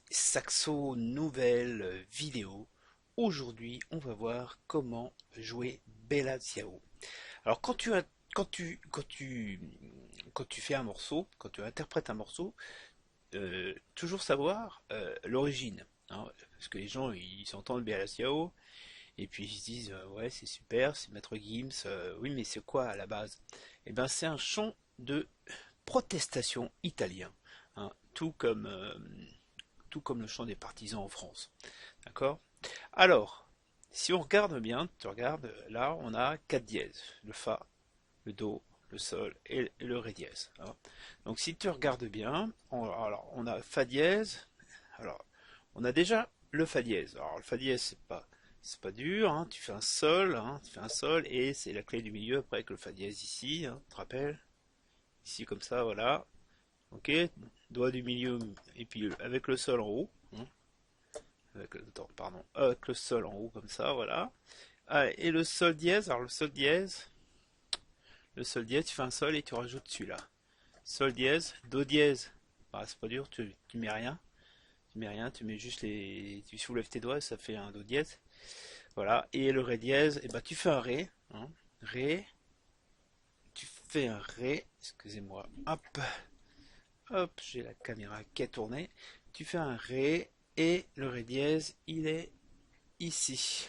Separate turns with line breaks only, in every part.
Saxo, nouvelle vidéo. Aujourd'hui, on va voir comment jouer Bella Ciao. Alors, quand tu fais un morceau, quand tu interprètes un morceau, toujours savoir l'origine, hein, parce que les gens, ils entendent Bella Ciao, et puis ils se disent, ouais, c'est super, c'est Maître Gims, oui, mais c'est quoi à la base? Eh ben, c'est un chant de protestation italien, hein, tout comme le chant des partisans en France. D'accord? Alors, si on regarde bien, tu regardes, là, on a 4 dièses. Le Fa, le Do, le Sol et le Ré dièse, hein. Donc si tu regardes bien, alors, on a Fa dièse. Alors, on a déjà le Fa dièse. Alors, le Fa dièse, c'est pas dur, hein. Tu fais un Sol, hein, tu fais un Sol, et c'est la clé du milieu après avec le Fa dièse ici, hein, tu te rappelles? Ici comme ça, voilà. Ok, doigt du milieu, et puis avec le Sol en haut, hein. Attends, pardon, avec le sol en haut comme ça, voilà. Ah, et le sol dièse, alors le sol dièse, tu fais un sol et tu rajoutes celui-là. Sol dièse, do dièse. Bah, c'est pas dur, tu mets rien. Tu mets rien, tu mets juste tu soulèves tes doigts et ça fait un do dièse. Voilà. Et le ré dièse, et bah tu fais un ré, hein. Ré, tu fais un ré, excusez-moi, hop, hop, j'ai la caméra qui est tournée. Tu fais un ré et le ré dièse, il est ici.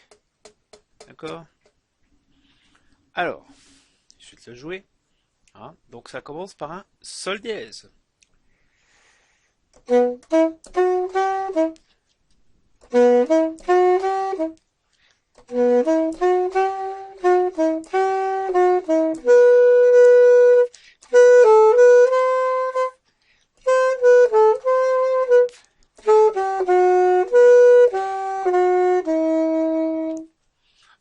D'accord? Alors, je vais te le jouer, hein. Donc ça commence par un sol dièse.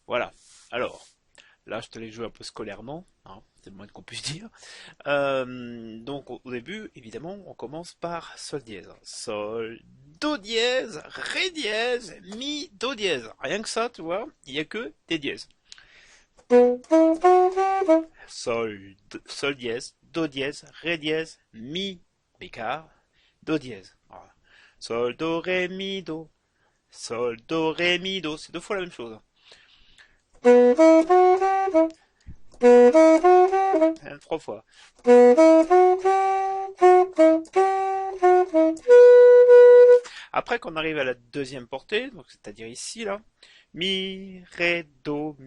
Voilà. Alors, là, je te l'ai joué un peu scolairement, hein, c'est le moins qu'on puisse dire. Donc, au début, évidemment, on commence par sol dièse. Sol, do dièse, ré dièse, mi, do dièse. Rien que ça, tu vois, il n'y a que des dièses. Sol dièse, do dièse, ré dièse, mi, bécard, do dièse. Voilà. Sol, do, ré, mi, do. Sol, do, ré, mi, do. C'est deux fois la même chose. Trois fois. Après qu'on arrive à la deuxième portée, donc c'est-à-dire ici là, mi, ré, do,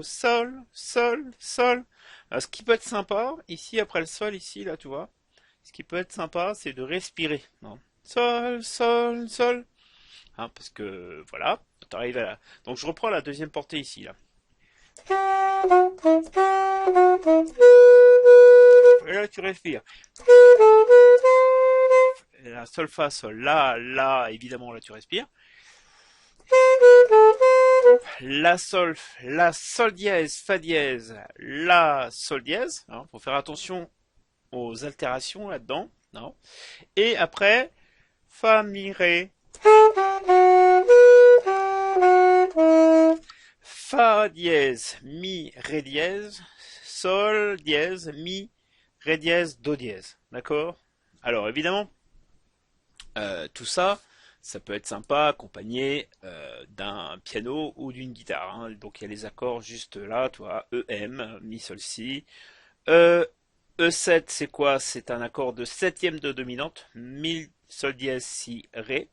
sol, sol, sol. Alors, ce qui peut être sympa, ici après le sol, ici là, tu vois, ce qui peut être sympa, c'est de respirer, non? Sol, sol, sol. Hein, parce que voilà, t'arrives à la... Donc je reprends la deuxième portée ici là. Et là tu respires. Et là, sol, fa, sol, là, évidemment là tu respires. La sol dièse, fa dièse, la sol dièse. Hein, faut faire attention aux altérations là-dedans. Non. Et après, fa, mi, ré. Fa dièse, mi, ré dièse, sol dièse, mi, ré dièse, do dièse. D'accord? Alors évidemment, tout ça, ça peut être sympa accompagné d'un piano ou d'une guitare, hein. Donc il y a les accords juste là, tu vois, E, M, mi, sol, si. E, E7, c'est quoi? C'est un accord de septième de dominante, mi, sol dièse, si, ré.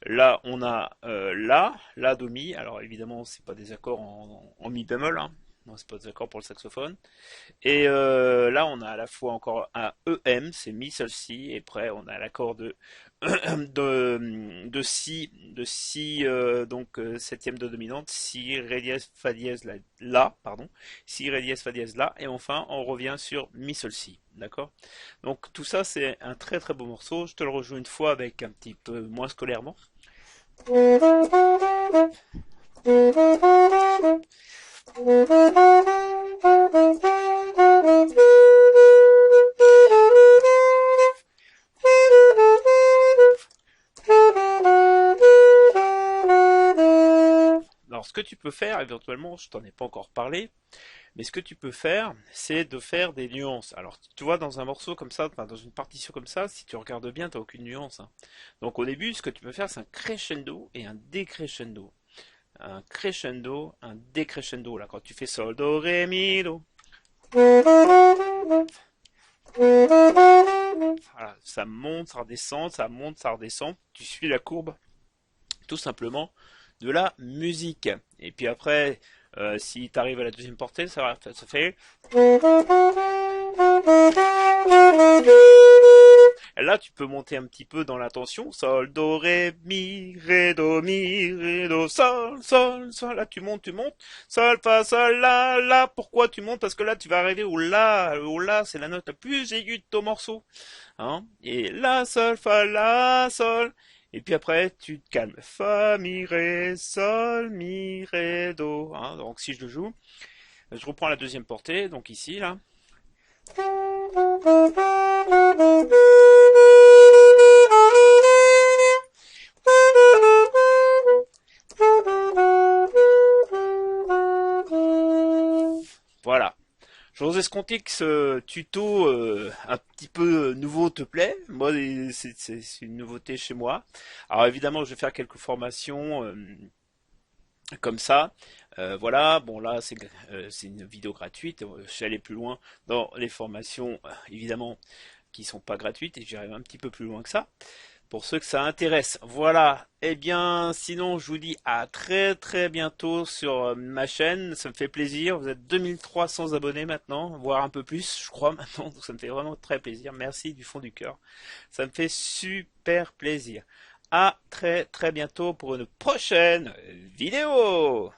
Là, on a la, do, mi. Alors évidemment, c'est pas des accords en mi bémol, hein. Non, c'est pas des accords pour le saxophone. Et là, on a à la fois encore un EM, c'est mi sol si, et après on a l'accord de si donc septième de dominante, si ré dièse fa dièse pardon, si ré dièse fa dièse là, et enfin on revient sur mi sol si, d'accord? Donc tout ça c'est un très très beau morceau. Je te le rejoue une fois avec un petit peu moins scolairement. Alors, ce que tu peux faire, éventuellement, je t'en ai pas encore parlé, Mais ce que tu peux faire, c'est de faire des nuances. Alors, tu vois, dans un morceau comme ça, enfin, dans une partition comme ça, si tu regardes bien, t'as aucune nuance, hein. Donc, au début, ce que tu peux faire, c'est un crescendo et un décrescendo. Un crescendo, un décrescendo. Là, quand tu fais sol, do, ré, mi, do. Voilà, ça monte, ça redescend, ça monte, ça redescend. Tu suis la courbe, tout simplement, de la musique. Et puis après, si tu arrives à la deuxième portée, ça fait. Et là, tu peux monter un petit peu dans la tension. Sol, do, ré, mi, ré, do, sol, sol, sol. Là, tu montes, tu montes. Sol, fa, sol, la, la. Pourquoi tu montes? Parce que là, tu vas arriver au la. Au la, c'est la note la plus aiguë de ton morceau. Hein? Et la, sol, fa, la, sol. Et puis après, tu te calmes. Fa, mi, ré, do. Hein? Donc, si je le joue, je reprends la deuxième portée. Donc ici, là. Voilà. J'ose escompter que ce tuto un petit peu nouveau te plaît. Moi, c'est une nouveauté chez moi. Alors évidemment, je vais faire quelques formations comme ça. Voilà, bon là, c'est une vidéo gratuite. Je suis allé plus loin dans les formations, évidemment, qui sont pas gratuites, et j'irai un petit peu plus loin que ça pour ceux que ça intéresse. Voilà. Eh bien, sinon, je vous dis à très très bientôt sur ma chaîne. Ça me fait plaisir. Vous êtes 2300 abonnés maintenant, voire un peu plus, je crois maintenant. Donc ça me fait vraiment très plaisir. Merci du fond du cœur. Ça me fait super plaisir. À très très bientôt pour une prochaine vidéo.